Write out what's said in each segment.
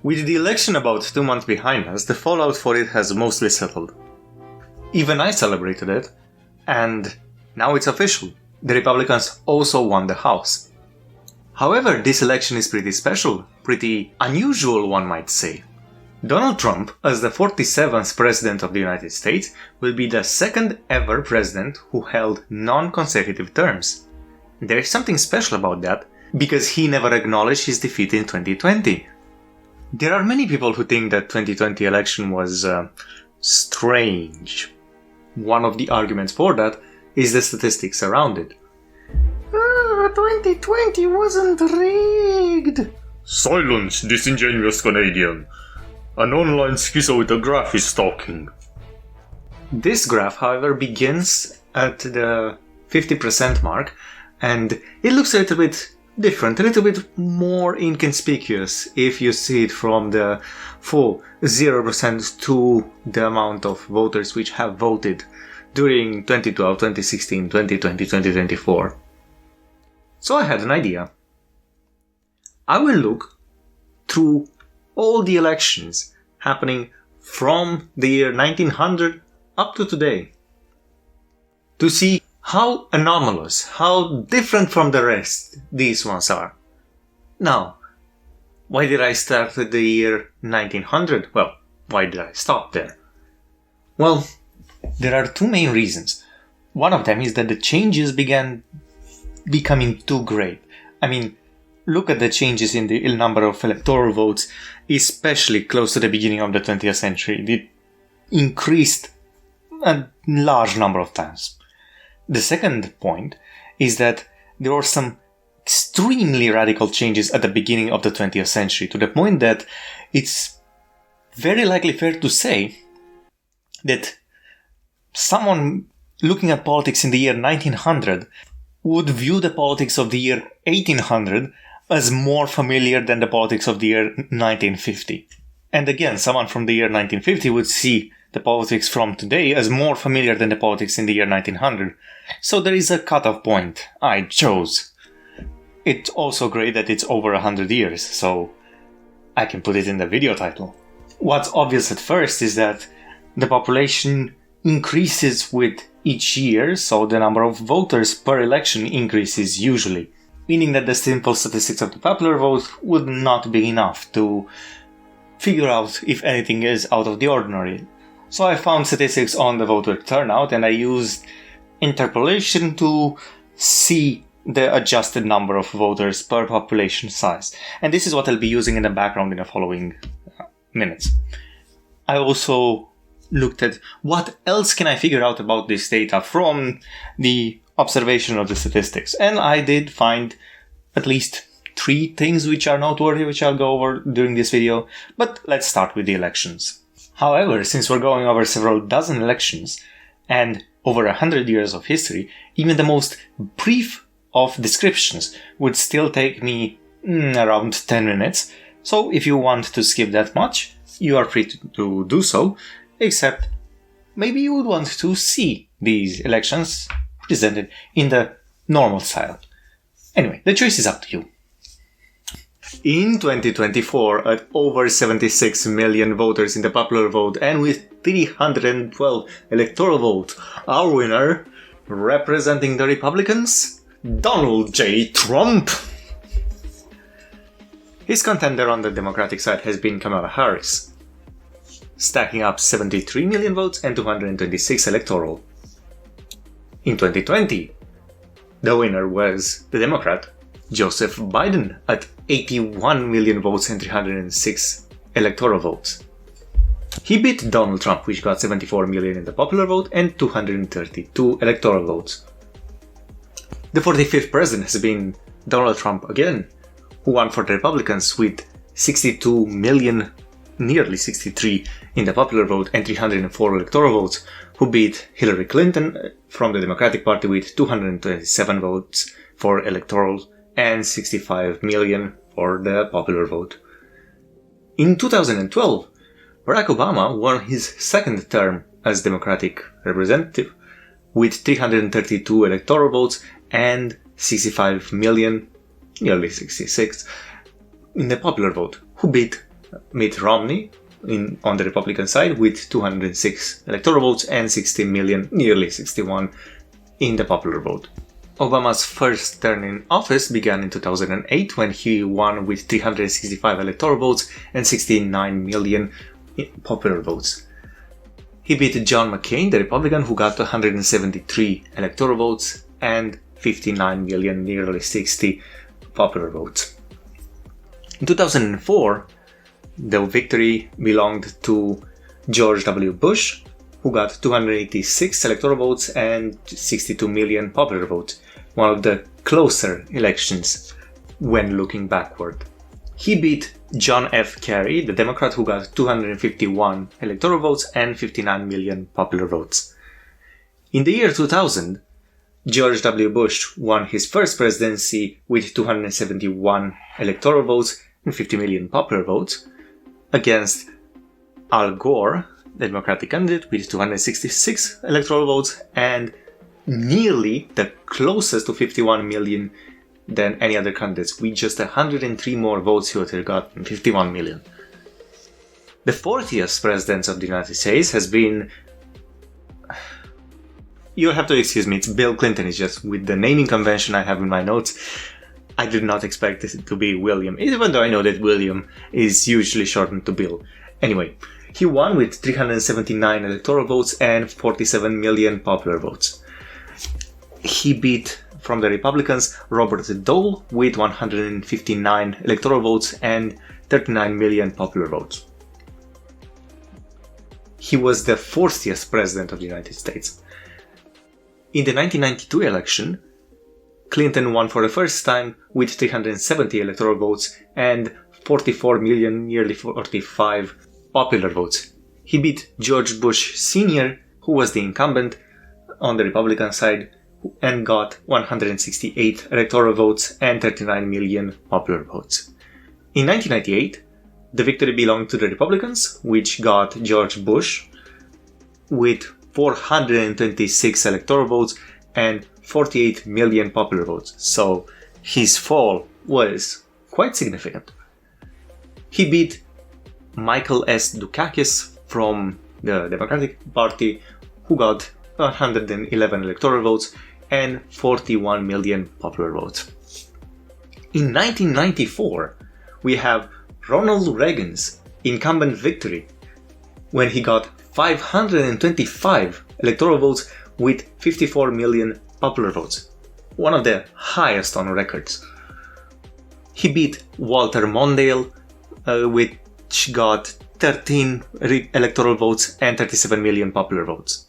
With the election about 2 months behind us, the fallout for it has mostly settled. Even I celebrated it, and now it's official. The Republicans also won the House. However, this election is pretty special, pretty unusual, one might say. Donald Trump, as the 47th President of the United States, will be the second ever president who held non-consecutive terms. There is something special about that, because he never acknowledged his defeat in 2020. There are many people who think that 2020 election was strange. One of the arguments for that is the statistics around it. 2020 wasn't rigged. Silence, disingenuous Canadian. An online schizo with a graph is talking. This graph, however, begins at the 50% mark, and it looks a little bit different, a little bit more inconspicuous if you see it from the full 0% to the amount of voters which have voted during 2012, 2016, 2020, 2024. So I had an idea. I will look through all the elections happening from the year 1900 up to today to see how anomalous, how different from the rest these ones are. Now, why did I start at the year 1900? Well, why did I stop there? Well, there are two main reasons. One of them is that the changes began becoming too great. I mean, look at the changes in the number of electoral votes, especially close to the beginning of the 20th century. It increased a large number of times. The second point is that there were some extremely radical changes at the beginning of the 20th century, to the point that it's very likely fair to say that someone looking at politics in the year 1900 would view the politics of the year 1800 as more familiar than the politics of the year 1950. And again, someone from the year 1950 would see the politics from today as more familiar than the politics in the year 1900. So there is a cutoff point I chose. It's also great that it's over 100 years, so I can put it in the video title. What's obvious at first is that the population increases with each year, so the number of voters per election increases usually, meaning that the simple statistics of the popular vote would not be enough to figure out if anything is out of the ordinary. So I found statistics on the voter turnout, and I used interpolation to see the adjusted number of voters per population size. And this is what I'll be using in the background in the following minutes. I also looked at what else can I figure out about this data from the observation of the statistics. And I did find at least 3 things which are noteworthy, which I'll go over during this video. But let's start with the elections. However, since we're going over several dozen elections and over 100 years of history, even the most brief of descriptions would still take me around 10 minutes. So if you want to skip that much, you are free to do so, except maybe you would want to see these elections presented in the normal style. Anyway, the choice is up to you. In 2024, at over 76 million voters in the popular vote and with 312 electoral votes, our winner, representing the Republicans, Donald J. Trump. His contender on the Democratic side has been Kamala Harris, stacking up 73 million votes and 226 electoral. In 2020, the winner was the Democrat, Joseph Biden, at 81 million votes and 306 electoral votes. He beat Donald Trump, which got 74 million in the popular vote and 232 electoral votes. The 45th president has been Donald Trump again, who won for the Republicans with 62 million, nearly 63 in the popular vote and 304 electoral votes, who beat Hillary Clinton from the Democratic Party with 227 votes for electoral and 65 million for the popular vote. In 2012, Barack Obama won his second term as Democratic representative with 332 electoral votes and 65 million, nearly 66, in the popular vote, who beat Mitt Romney on the Republican side with 206 electoral votes and 60 million, nearly 61, in the popular vote. Obama's first term in office began in 2008 when he won with 365 electoral votes and 69 million popular votes. He beat John McCain, the Republican, who got 173 electoral votes and 59 million, nearly 60 popular votes. In 2004, the victory belonged to George W. Bush, who got 286 electoral votes and 62 million popular votes, one of the closer elections when looking backward. He beat John F. Kerry, the Democrat, who got 251 electoral votes and 59 million popular votes. In the year 2000, George W. Bush won his first presidency with 271 electoral votes and 50 million popular votes against Al Gore, the Democratic candidate, with 266 electoral votes and nearly the closest to 51 million than any other candidates, with just 103 more votes he would have gotten, 51 million. The 40th president of the United States has been... You'll have to excuse me, it's Bill Clinton. It's just with the naming convention I have in my notes, I did not expect it to be William, even though I know that William is usually shortened to Bill. Anyway, he won with 379 electoral votes and 47 million popular votes. He beat, from the Republicans, Robert Dole with 159 electoral votes and 39 million popular votes. He was the 40th president of the United States. In the 1992 election, Clinton won for the first time with 370 electoral votes and 44 million, nearly 45 popular votes. He beat George Bush Sr., who was the incumbent on the Republican side, and got 168 electoral votes and 39 million popular votes. In 1998, the victory belonged to the Republicans, which got George Bush with 426 electoral votes and 48 million popular votes, so his fall was quite significant. He beat Michael S. Dukakis from the Democratic Party, who got 111 electoral votes and 41 million popular votes. In 1994, we have Ronald Reagan's incumbent victory when he got 525 electoral votes with 54 million popular votes, one of the highest on records. He beat Walter Mondale, which got 13 electoral votes and 37 million popular votes.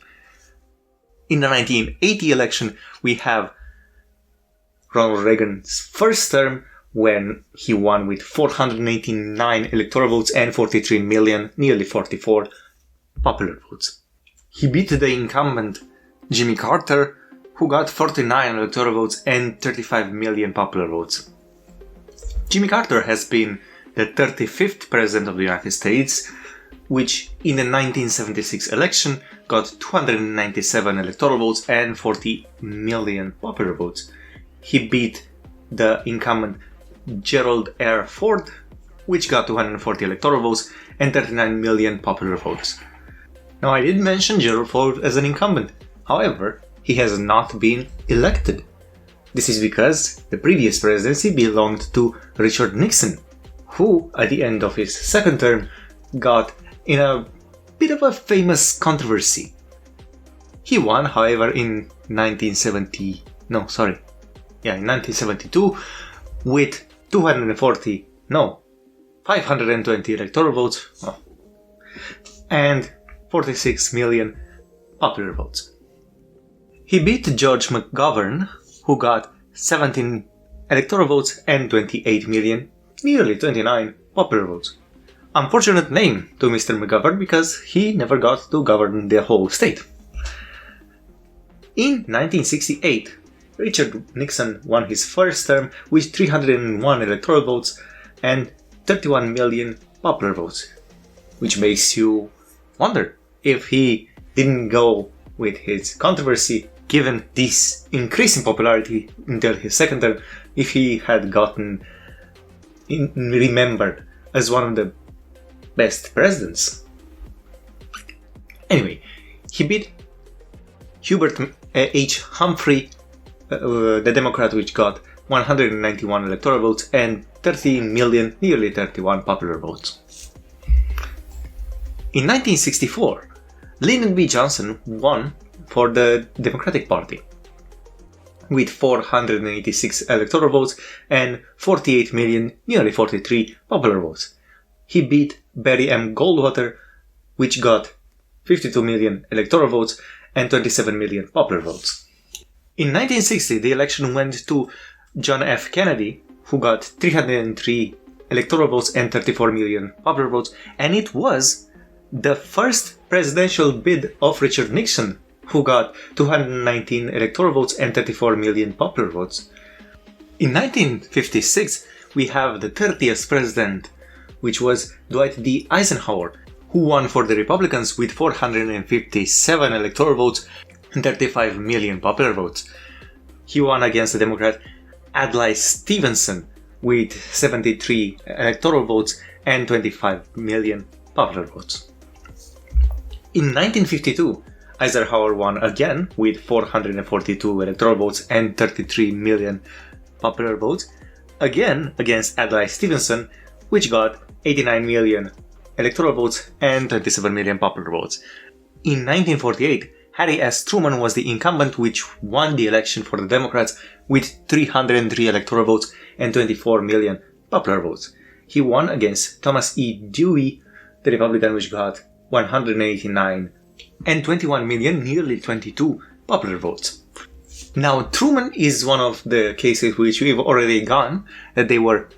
In the 1980 election, we have Ronald Reagan's first term when he won with 489 electoral votes and 43 million, nearly 44, popular votes. He beat the incumbent Jimmy Carter, who got 49 electoral votes and 35 million popular votes. Jimmy Carter has been the 35th president of the United States, which in the 1976 election got 297 electoral votes and 40 million popular votes. He beat the incumbent Gerald R. Ford, which got 240 electoral votes and 39 million popular votes. Now, I did mention Gerald Ford as an incumbent. However, he has not been elected. This is because the previous presidency belonged to Richard Nixon, who, at the end of his second term, got in a bit of a famous controversy. He won, however, in 1972 with 520 electoral votes and 46 million popular votes. He beat George McGovern, who got 17 electoral votes and 28 million, nearly 29 popular votes. Unfortunate name to Mr. McGovern because he never got to govern the whole state. In 1968, Richard Nixon won his first term with 301 electoral votes and 31 million popular votes, which makes you wonder if he didn't go with his controversy, given this increase in popularity until his second term, if he had gotten remembered as one of the best presidents. Anyway, he beat Hubert H. Humphrey, the Democrat, which got 191 electoral votes and 30 million, nearly 31 popular votes. In 1964, Lyndon B. Johnson won for the Democratic Party with 486 electoral votes and 48 million, nearly 43 popular votes. He beat Barry M. Goldwater, which got 52 million electoral votes and 27 million popular votes. In 1960, the election went to John F. Kennedy, who got 303 electoral votes and 34 million popular votes, and it was the first presidential bid of Richard Nixon, who got 219 electoral votes and 34 million popular votes. In 1956, we have the 30th president, which was Dwight D. Eisenhower, who won for the Republicans with 457 electoral votes and 35 million popular votes. He won against the Democrat Adlai Stevenson with 73 electoral votes and 25 million popular votes. In 1952, Eisenhower won again with 442 electoral votes and 33 million popular votes, again against Adlai Stevenson, which got 89 million electoral votes and 27 million popular votes. In 1948, Harry S. Truman was the incumbent, which won the election for the Democrats with 303 electoral votes and 24 million popular votes. He won against Thomas E. Dewey, the Republican, which got 189 and 21 million, nearly 22 popular votes. Now, Truman is one of the cases which we've already gone, that they were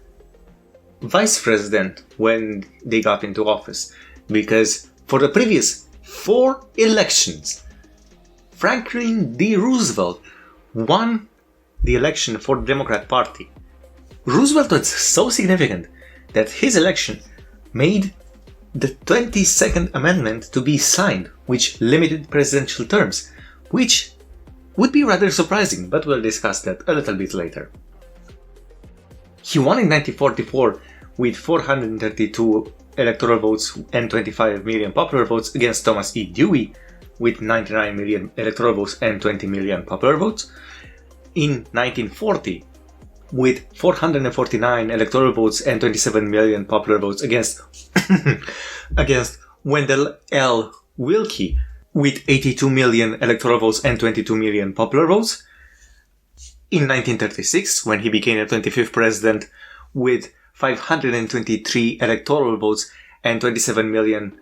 vice president when they got into office, because for the previous 4 elections, Franklin D. Roosevelt won the election for the Democrat Party. Roosevelt was so significant that his election made the 22nd Amendment to be signed, which limited presidential terms, which would be rather surprising, but we'll discuss that a little bit later. He won in 1944 with 432 electoral votes and 25 million popular votes against Thomas E. Dewey with 99 million electoral votes and 20 million popular votes. In 1940, with 449 electoral votes and 27 million popular votes against against Wendell L. Willkie with 82 million electoral votes and 22 million popular votes. In 1936, when he became the 25th president with 523 electoral votes and 27 million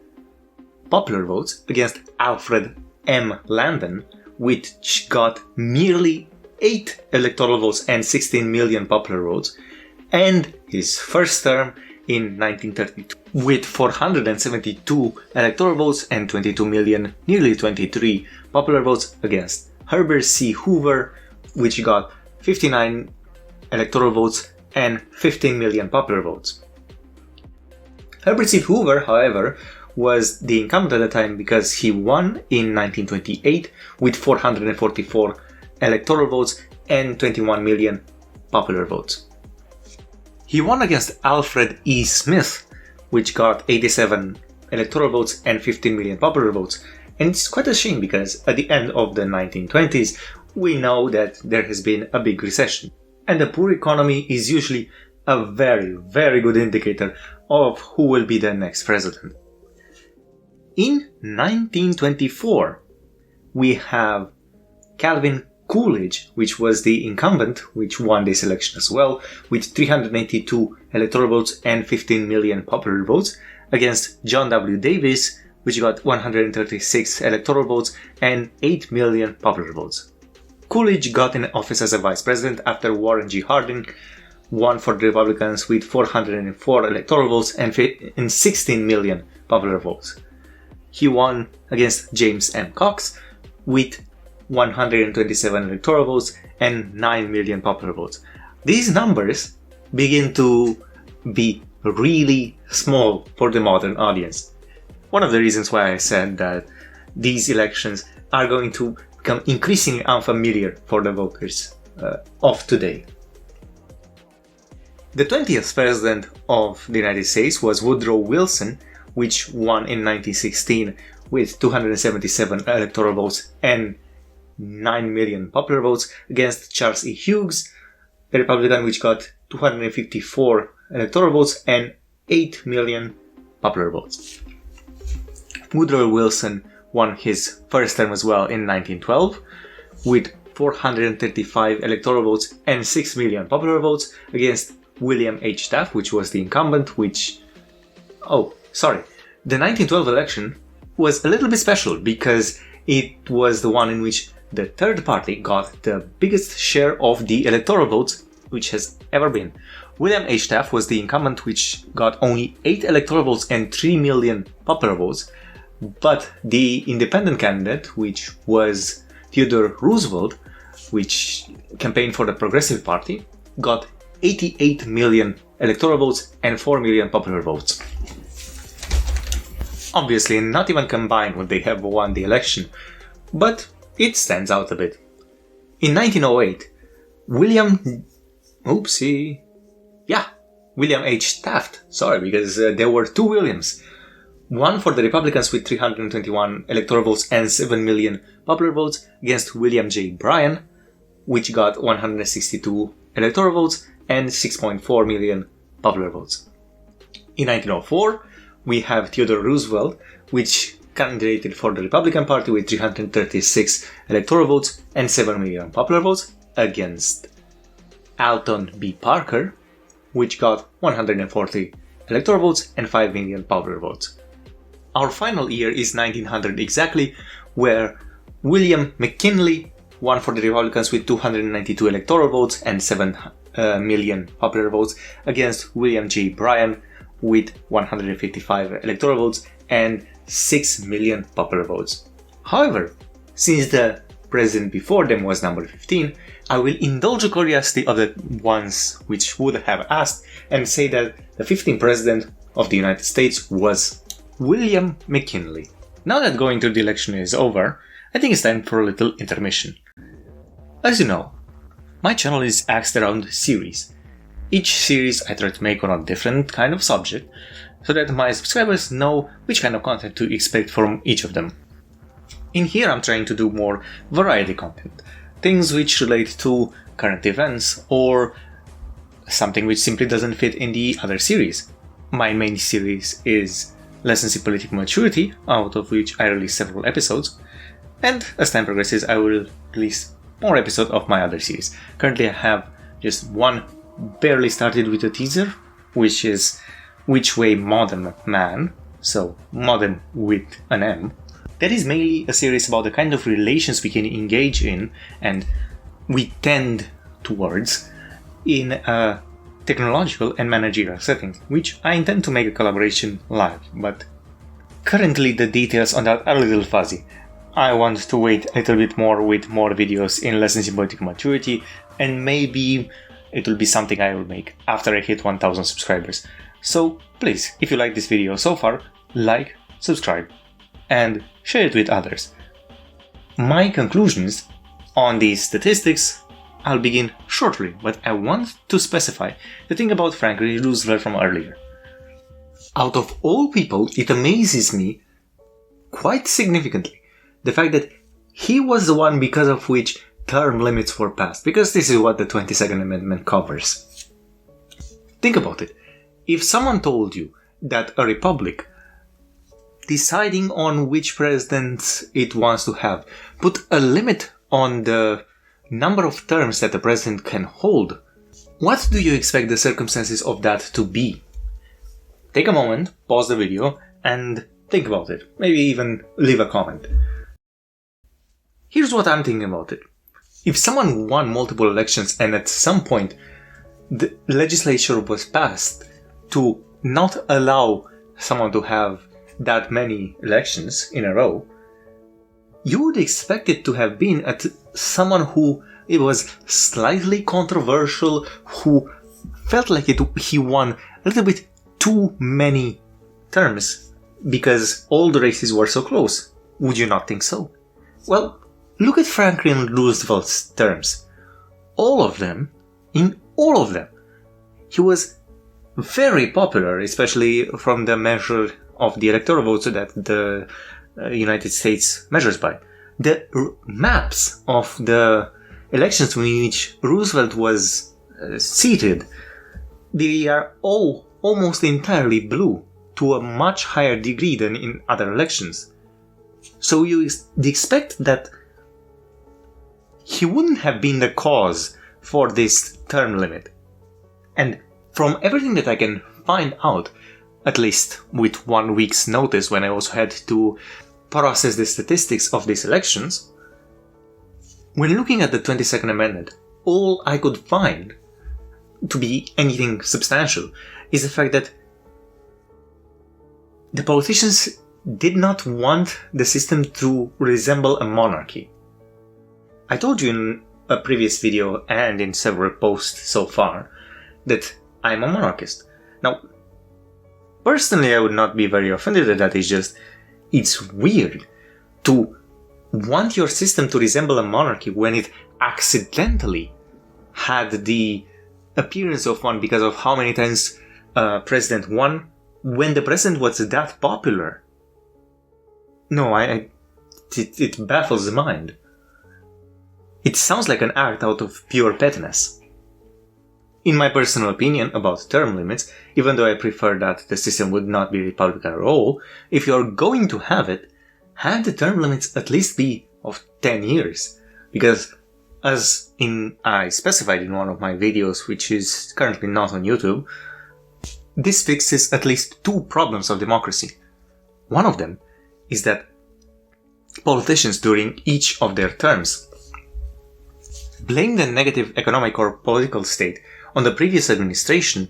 popular votes against Alfred M. Landon, which got merely 8 electoral votes and 16 million popular votes, and his first term in 1932 with 472 electoral votes and 22 million, nearly 23 popular votes against Herbert C. Hoover, which got 59 electoral votes and 15 million popular votes. Herbert C. Hoover, however, was the incumbent at the time because he won in 1928 with 444 electoral votes and 21 million popular votes. He won against Alfred E. Smith, which got 87 electoral votes and 15 million popular votes. And it's quite a shame because at the end of the 1920s, we know that there has been a big recession. And a poor economy is usually a very, very good indicator of who will be the next president. In 1924, we have Calvin Coolidge, which was the incumbent, which won this election as well, with 382 electoral votes and 15 million popular votes, against John W. Davis, which got 136 electoral votes and 8 million popular votes. Coolidge got in office as a vice president after Warren G. Harding won for the Republicans with 404 electoral votes and 16 million popular votes. He won against James M. Cox with 127 electoral votes and 9 million popular votes. These numbers begin to be really small for the modern audience. One of the reasons why I said that these elections are going to become increasingly unfamiliar for the voters of today. The 20th president of the United States was Woodrow Wilson which won in 1916 with 277 electoral votes and 9 million popular votes, against Charles E. Hughes, a Republican which got 254 electoral votes and 8 million popular votes. Woodrow Wilson won his first term as well in 1912 with 435 electoral votes and 6 million popular votes, against William H. Taft, which was the incumbent, the 1912 election was a little bit special because it was the one in which the third party got the biggest share of the electoral votes which has ever been. William H. Taft was the incumbent, which got only 8 electoral votes and 3 million popular votes, but the independent candidate, which was Theodore Roosevelt, which campaigned for the Progressive Party, got 88 million electoral votes and 4 million popular votes. Obviously, not even combined would they have won the election, but it stands out a bit. In 1908, William H. Taft, because there were 2 Williams. One for the Republicans with 321 electoral votes and 7 million popular votes, against William J. Bryan, which got 162 electoral votes and 6.4 million popular votes. In 1904, we have Theodore Roosevelt, which candidated for the Republican Party with 336 electoral votes and 7 million popular votes, against Alton B. Parker, which got 140 electoral votes and 5 million popular votes. Our final year is 1900 exactly, where William McKinley won for the Republicans with 292 electoral votes and 7 million popular votes, against William J. Bryan with 155 electoral votes and 6 million popular votes. However, since the president before them was number 15, I will indulge the curiosity of the ones which would have asked and say that the 15th president of the United States was William McKinley. Now that going through the election is over, I think it's time for a little intermission. As you know, my channel is axed around series. Each series I try to make on a different kind of subject, so that my subscribers know which kind of content to expect from each of them. In here I'm trying to do more variety content, things which relate to current events or something which simply doesn't fit in the other series. My main series is Lessons in Political Maturity, out of which I release several episodes, and as time progresses I will release more episodes of my other series. Currently I have just one barely started with a teaser, which is Which Way Modern Man, so modern with an M. That is mainly a series about the kind of relations we can engage in and we tend towards in a technological and managerial setting, which I intend to make a collaboration live, but currently the details on that are a little fuzzy. I want to wait a little bit more with more videos in Lessons in Political Maturity, and maybe it will be something I will make after I hit 1000 subscribers. So please, if you like this video so far, like, subscribe, and share it with others. My conclusions on these statistics I'll begin shortly, but I want to specify the thing about Franklin Roosevelt from earlier. Out of all people, it amazes me quite significantly the fact that he was the one because of which term limits were passed, because this is what the 22nd Amendment covers. Think about it. If someone told you that a republic, deciding on which president it wants to have, put a limit on the number of terms that the president can hold, what do you expect the circumstances of that to be? Take a moment, pause the video, and think about it. Maybe even leave a comment. Here's what I'm thinking about it. If someone won multiple elections and at some point the legislature was passed to not allow someone to have that many elections in a row, you would expect it to have been at someone who it was slightly controversial, who felt like he won a little bit too many terms because all the races were so close. Would you not think so? Well, look at Franklin Roosevelt's terms. In all of them, he was very popular, especially from the measure of the electoral votes that the United States measures by. The maps of the elections in which Roosevelt was seated, they are all almost entirely blue, to a much higher degree than in other elections. So you expect that he wouldn't have been the cause for this term limit. And from everything that I can find out, at least with 1 week's notice when I also had to process the statistics of these elections, when looking at the 22nd Amendment, all I could find to be anything substantial is the fact that the politicians did not want the system to resemble a monarchy. I told you in a previous video and in several posts so far that I'm a monarchist. Now, personally I would not be very offended at that, it's weird to want your system to resemble a monarchy when it accidentally had the appearance of one because of how many times a president won when the president was that popular. No, it baffles the mind. It sounds like an act out of pure pettiness. In my personal opinion about term limits, even though I prefer that the system would not be republican at all, if you're going to have it, have the term limits at least be of 10 years. Because, as I specified in one of my videos, which is currently not on YouTube, this fixes at least two problems of democracy. One of them is that politicians during each of their terms blame the negative economic or political state on the previous administration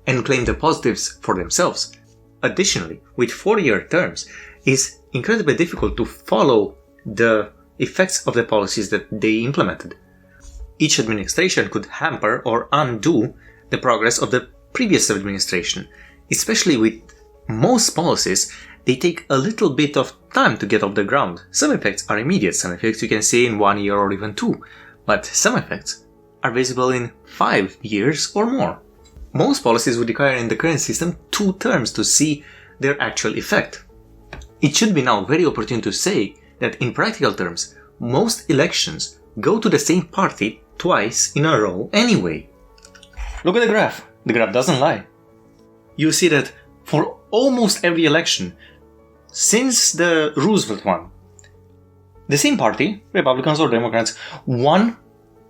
and claim the positives for themselves. Additionally, with 4-year terms, it's incredibly difficult to follow the effects of the policies that they implemented. Each administration could hamper or undo the progress of the previous administration, especially with most policies. They take a little bit of time to get off the ground. Some effects are immediate, some effects you can see in 1 year or even 2, but some effects are visible in 5 years or more. Most policies would require in the current system 2 terms to see their actual effect. It should be now very opportune to say that in practical terms, most elections go to the same party twice in a row anyway. Look at the graph. The graph doesn't lie. You see that for almost every election since the Roosevelt one, the same party, Republicans or Democrats, won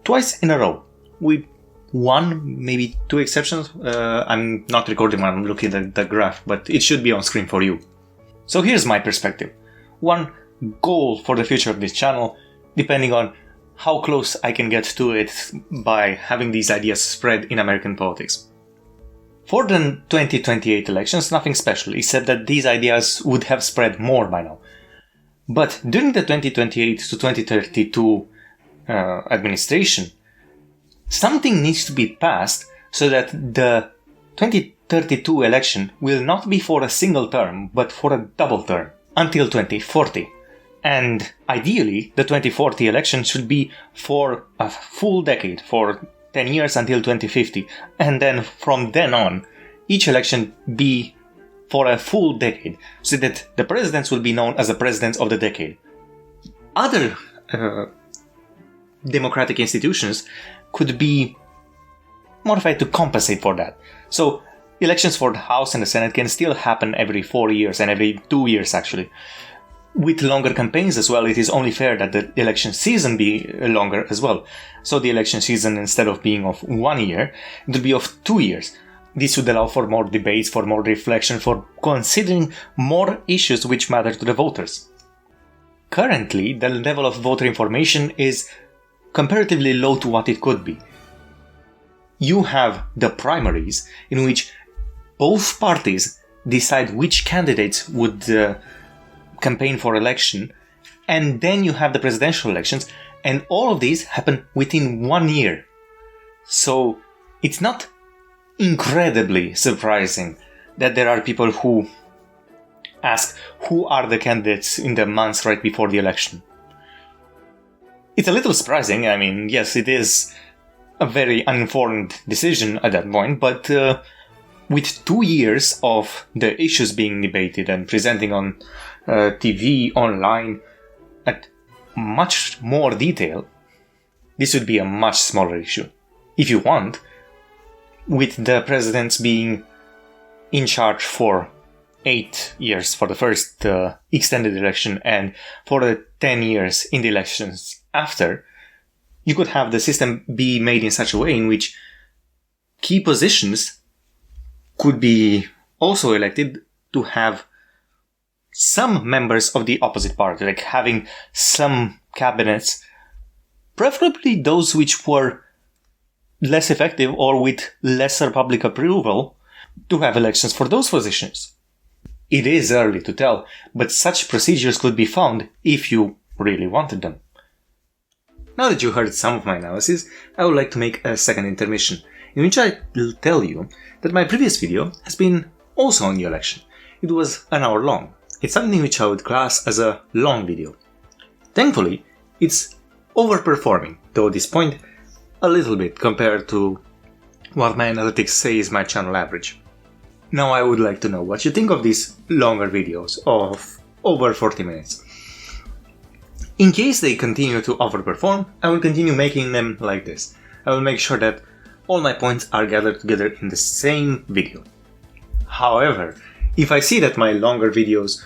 twice in a row, with 1, maybe 2 exceptions. I'm not recording when I'm looking at the graph, but it should be on screen for you. So here's my perspective. One goal for the future of this channel, depending on how close I can get to it by having these ideas spread in American politics. For the 2028 elections, nothing special, except that these ideas would have spread more by now. But during the 2028 to 2032 administration, something needs to be passed so that the 2032 election will not be for a single term, but for a double term, until 2040. And ideally, the 2040 election should be for a full decade, for 10 years until 2050, and then from then on, each election be for a full decade, so that the presidents will be known as the presidents of the decade. Other democratic institutions could be modified to compensate for that. So, elections for the House and the Senate can still happen every 4 years, and every 2 years actually. With longer campaigns as well, it is only fair that the election season be longer as well. So the election season, instead of being of 1 year, it will be of 2 years. This would allow for more debates, for more reflection, for considering more issues which matter to the voters. Currently, the level of voter information is comparatively low to what it could be. You have the primaries, in which both parties decide which candidates would campaign for election, and then you have the presidential elections, and all of these happen within 1 year. So it's not incredibly surprising that there are people who ask who are the candidates in the months right before the election. It's a little surprising. I mean, yes, it is a very uninformed decision at that point, but with 2 years of the issues being debated and presenting on TV, online, at much more detail, this would be a much smaller issue. If you want, with the presidents being in charge for 8 years for the first extended election and for the 10 years in the elections after, you could have the system be made in such a way in which key positions could be also elected to have some members of the opposite party, like having some cabinets, preferably those which were less effective or with lesser public approval, to have elections for those positions. It is early to tell, but such procedures could be found if you really wanted them. Now that you heard some of my analysis, I would like to make a second intermission, in which I will tell you that my previous video has been also on the election. It was an hour long. It's something which I would class as a long video. Thankfully, it's overperforming, though at this point, a little bit compared to what my analytics say is my channel average. Now I would like to know what you think of these longer videos of over 40 minutes. In case they continue to overperform, I will continue making them like this. I will make sure that all my points are gathered together in the same video. However, if I see that my longer videos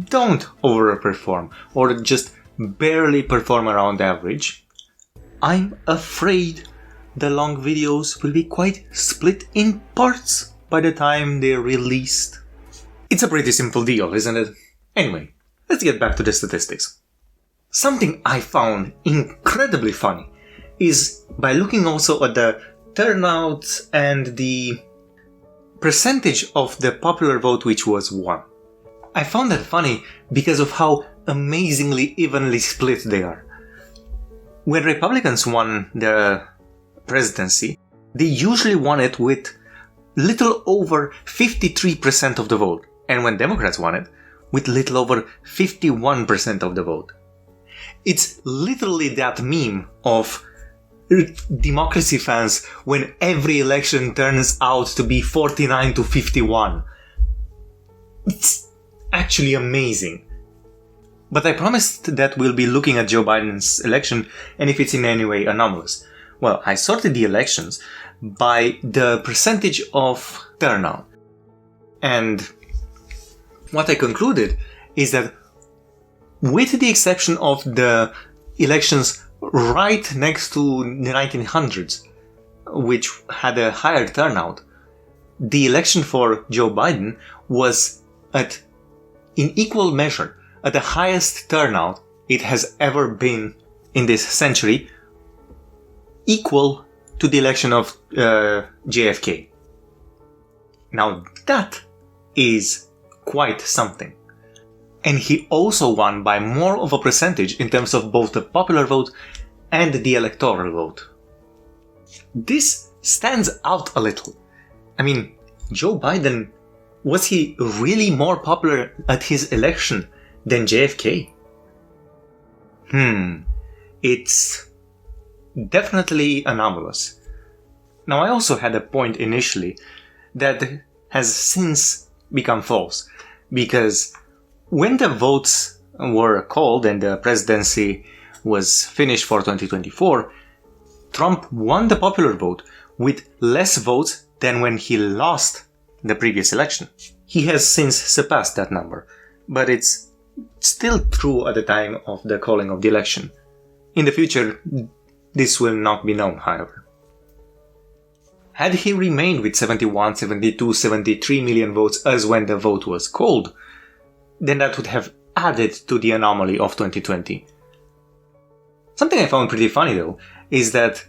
don't overperform or just barely perform around average, I'm afraid the long videos will be quite split in parts by the time they're released. It's a pretty simple deal, isn't it? Anyway, let's get back to the statistics. Something I found incredibly funny is by looking also at the turnout and the percentage of the popular vote which was won. I found that funny because of how amazingly evenly split they are. When Republicans won the presidency, they usually won it with little over 53% of the vote, and when Democrats won it, with little over 51% of the vote. It's literally that meme of democracy fans when every election turns out to be 49 to 51. It's actually amazing. But I promised that we'll be looking at Joe Biden's election and if it's in any way anomalous. Well, I sorted the elections by the percentage of turnout. And what I concluded is that with the exception of the elections right next to the 1900s, which had a higher turnout, the election for Joe Biden was in equal measure at the highest turnout it has ever been in this century, equal to the election of JFK. Now that is quite something. And he also won by more of a percentage in terms of both the popular vote and the electoral vote. This stands out a little. I mean, Joe Biden, was he really more popular at his election than JFK? It's definitely anomalous. Now, I also had a point initially that has since become false, because when the votes were called and the presidency was finished for 2024, Trump won the popular vote with less votes than when he lost the previous election. He has since surpassed that number, but it's still true at the time of the calling of the election. In the future, this will not be known, however. Had he remained with 71, 72, 73 million votes as when the vote was called, then that would have added to the anomaly of 2020. Something I found pretty funny though, is that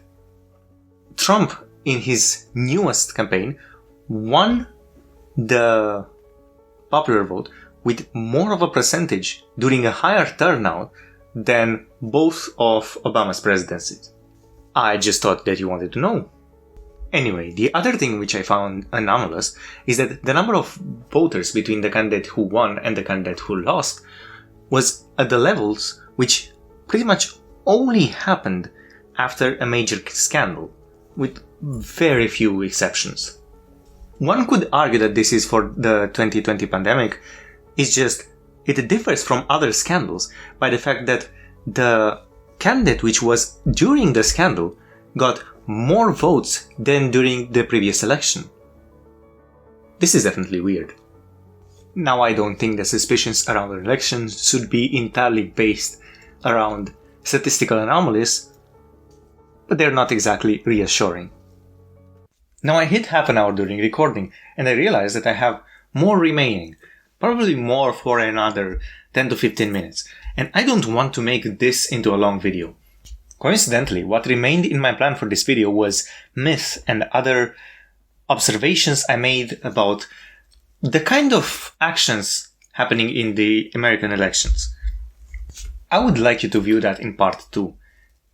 Trump, in his newest campaign, won the popular vote with more of a percentage during a higher turnout than both of Obama's presidencies. I just thought that you wanted to know. Anyway, the other thing which I found anomalous is that the number of voters between the candidate who won and the candidate who lost was at the levels which pretty much only happened after a major scandal, with very few exceptions. One could argue that this is for the 2020 pandemic. It's just, it differs from other scandals by the fact that the candidate which was during the scandal got more votes than during the previous election. This is definitely weird. Now, I don't think the suspicions around the election should be entirely based around statistical anomalies, but they're not exactly reassuring. Now, I hit half an hour during recording, and I realized that I have more remaining, probably more for another 10 to 15 minutes, and I don't want to make this into a long video. Coincidentally, what remained in my plan for this video was myths and other observations I made about the kind of actions happening in the American elections. I would like you to view that in part 2.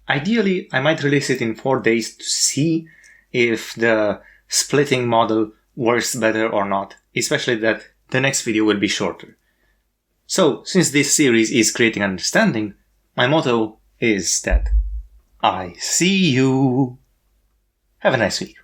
Ideally, I might release it in 4 days to see if the splitting model works better or not, especially that the next video will be shorter. So, since this series is creating understanding, my motto is that I see you. Have a nice week.